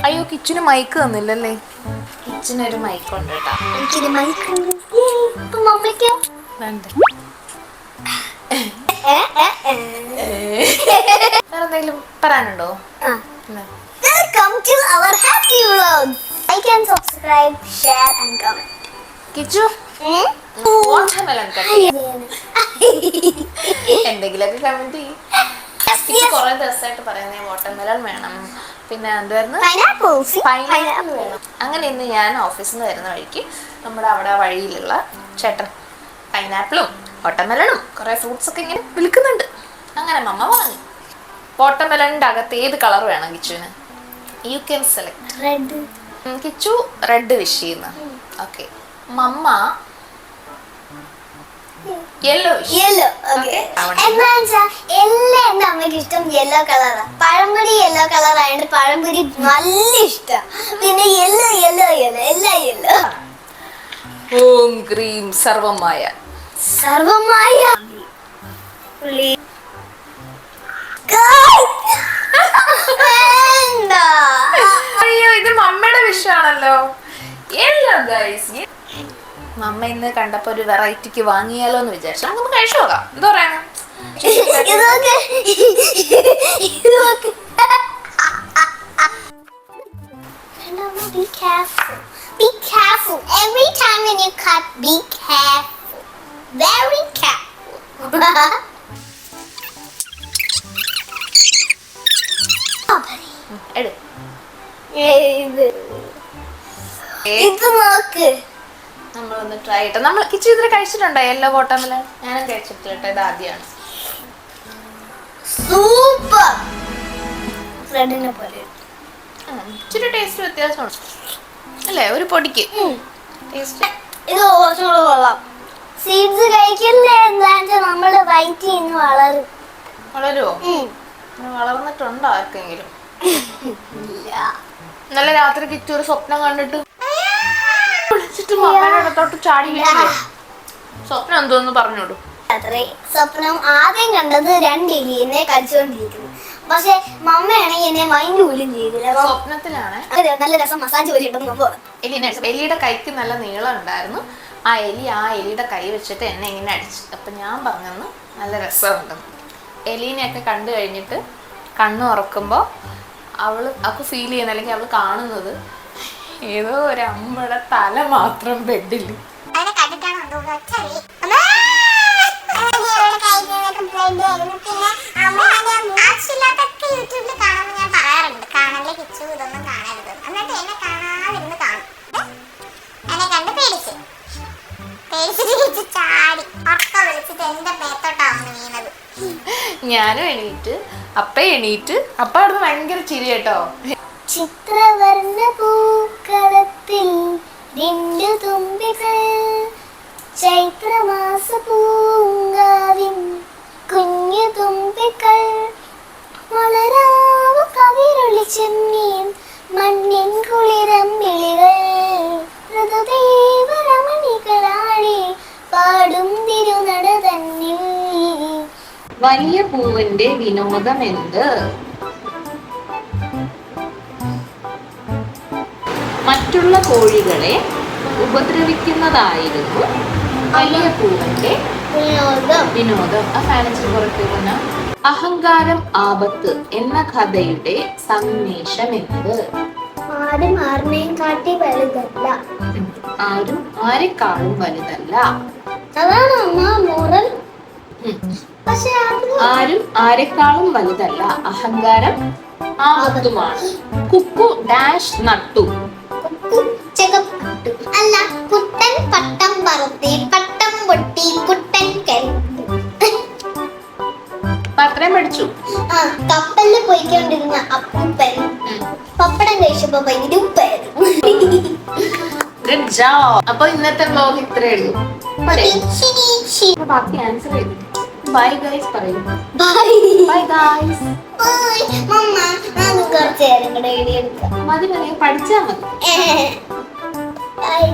അയ്യോ kitchen mic തന്നില്ലല്ലേ? കിച്ചനൊരു mic ഉണ്ട് കേട്ടോ. വേറെ എന്തെങ്കിലും പറയാനുണ്ടോ? Welcome to our happy vlog. Like and subscribe, share and comment. Kichu watermelon cut എന്തെങ്കിലുമൊക്കെ കമന്റ് ചെയ്യും. കുറെ ദിവസമായിട്ട് പറയുന്നേ വാട്ടർമെലൺ വേണം, പിന്നെ എന്തായിരുന്നു പൈനാപ്പിൾ വേണം. അങ്ങനെ ഇന്ന് ഞാൻ ഓഫീസിൽ നിന്ന് വരുന്ന വഴിക്ക് നമ്മുടെ അവിടെ വഴിയിലുള്ള ചേട്ടൻ പൈനാപ്പിളും വാട്ടർമെലണും കുറെ ഫ്രൂട്ട്സ് ഒക്കെ ഇങ്ങനെ വിൽക്കുന്നുണ്ട്. അങ്ങനെ മമ്മ വാങ്ങി. വാട്ടർമെലണിന്റെ അകത്ത് ഏത് കളർ വേണം കിച്ചുവിന്? You can select. Red. Kichu red wish ചെയ്യുന്ന. ഓക്കെ, മമ്മ യെല്ലോ. Okay. എല്ലാ എന്റെ അമ്മയ്ക്ക് ഇഷ്ടം യെല്ലോ കളറാ. പഴംപൊരി യെല്ലോ കളർ ആയതുകൊണ്ട് പഴംപൊരി നല്ല ഇഷ്ടം. പിന്നെ യെല്ലോ എല്ലാ യെല്ലോ. ഓം ക്രീം സർവമായ സർവമായ. അയ്യോ, ഇത് മമ്മയുടെ വിഷാണല്ലോ. Yellow guys. മമ്മ ഇന്ന് കണ്ടപ്പോ ഒരു വെറൈറ്റിക്ക് വാങ്ങിയാലോ എന്ന് വിചാരിച്ചു. നമുക്ക് കഴിച്ചു നോക്കാം. എന്താ പറയാ? Be careful. Be careful. Every time when you cut, be careful. Very careful. എട്. ഇത് നോക്ക്. നമ്മളൊന്ന് ട്രൈ ചെയ്യട്ടെ. നമ്മൾ കിച്ചു ഇതിൽ കഴിച്ചിട്ടുണ്ടോ യെല്ലോ വാട്ടർമെലൺ? ഞാനും കഴിച്ചിട്ടില്ല കേട്ടോ, ഇത് ആദ്യമാണ്. സൂപ്പർ. റെഡിനെ പോലെ ഇച്ചിരി ടേസ്റ്റ് വ്യത്യാസമുണ്ട് അല്ലേ? ഒരു പൊടിക്ക് ടേസ്റ്റ്. ഇത് കുറച്ചുകൂടെ കൊള്ളാം. സീഡ്സ് കഴിക്കില്ലേ എന്താ നമ്മള് വൈറ്റ് ചെയ്യുന്ന വളരും. വളരുമോ? വളർന്നിട്ടുണ്ടോ ആർക്കെങ്കിലും? ഇല്ല. ഇന്നലെ രാത്രി കിച്ചു ഒരു സ്വപ്നം കണ്ടിട്ട് മമ്മയുടെ അടുത്തോട്ട് ചാടി വീണില്ലേ? സ്വപ്നം എന്തോന്ന് പറഞ്ഞോളൂ. അത്രേ സ്വപ്നം ആദ്യം കണ്ടത് 2 എലിയെ കടിച്ചുകൊണ്ടിരിക്കുന്നു. പക്ഷെ മമ്മയാണെങ്കിൽ എന്നെ മൈൻഡ് പോലും ചെയ്തില്ല. സ്വപ്നത്തിലാണ് നല്ല രസം മസാജ് പോലിട്ടെന്ന്. എലിയുടെ കൈക്ക് നല്ല നീളം ഉണ്ടായിരുന്നു. ആ എലിയുടെ കൈ വെച്ചിട്ട് എന്നെ ഇങ്ങനെ അടിച്ചു. അപ്പൊ ഞാൻ പറഞ്ഞു നല്ല രസമുണ്ടെന്ന്. എലീനെയൊക്കെ കണ്ടു കഴിഞ്ഞിട്ട് കണ്ണു തുറക്കുമ്പോൾ അവൾക്ക് ഫീൽ ചെയ്യുന്ന, അല്ലെങ്കിൽ അവള് കാണുന്നത് ഏതോ ഒരു അമ്മയുടെ തല മാത്രം ബെഡിൽ. ഞാനും എണീറ്റ്, അപ്പ അവിടുന്ന് ഭയങ്കര ചിരി കേട്ടോ. ചിത്രവർണ്ണ പൂക്കളത്തിൽ 2 തുമ്പികൾ, ചൈത്രമാസ പൂങ്കാവിൻ കുഞ്ഞു തുമ്പികൾ, വളരാവു കവിരൊളി ചെമ്മീൻ മണ്ണിൻ കുളിരമ്പിളികൾ, ഋതുദേവ രമണികളാടി പാടും തിരുനട തന്നിൽ. വലിയ പൂവിന്റെ വിനോദം എന്ത്? മറ്റുള്ള കോഴികളെ ഉപദ്രവിക്കുന്നതായിരുന്നു വലിയ പൂവിന്റെ വിനോദം. ആ ഫാനൻസിൽ കുറയ്ക്കുന്ന അഹങ്കാരം ആപത്ത് എന്ന കഥയുടെ സന്ദേശം എന്ത്? ആരും ആരെക്കാളും വലുതല്ല. അതാണ് അമ്മ മോറൽ. ആരും ആരെക്കാളും വലുതല്ല, അഹങ്കാരം ആപത്തുമാണ്. കുക്കു ഡാഷ് നട്ടു. അല്ല, കുട്ടൻ പട്ടം പറത്തി പട്ടം പൊട്ടി കുട്ടൻ കരുത്തു. അത്രയും പഠിച്ചു. കപ്പലിൽ പോയിക്കൊണ്ടിരുന്ന അപ്പൂപ്പൻ പപ്പടം കഴിച്ചപ്പോ ഭയങ്കര ഉപ്പായിരുന്നു. Good job. അപ്പൊ ഇന്നത്തെ വ്ലോഗ് ഇത്രയേ ഉള്ളൂ. ബാക്കി ആൻസർ ചെയ്തു. ബൈ ഗൈസ് പറയൂ. Bye guys. കുറച്ച് നേരം കൂടെ എഴുതിയെടുക്കാം. മതി, പഠിച്ചാ മതി. ബൈ.